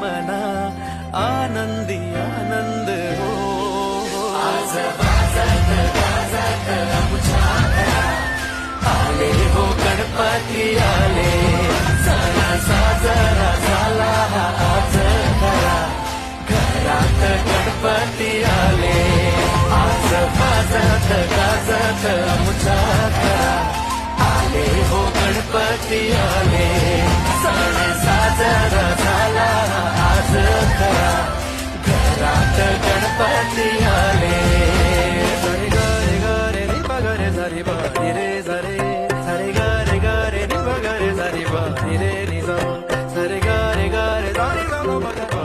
मना आनंदी आनंद हो. आज वाजत गाजत आमच्या घरात आले हो गणपती आले. सण साजरा झाला हा आज खरा, घरात गणपती आले. आज वाजत गाजत आमच्या घरात आले हो गणपती आले. सण साजरा झाला आज खरा, घरात गणपती आले. सरे ग रे ग रे रे ब ग रे झरे ब रे रे झरे. सरे ग रे ग रे रे ब ग रे झरे ब रे रे नि ज. सरे ग रे ग रे झरे ग ब ग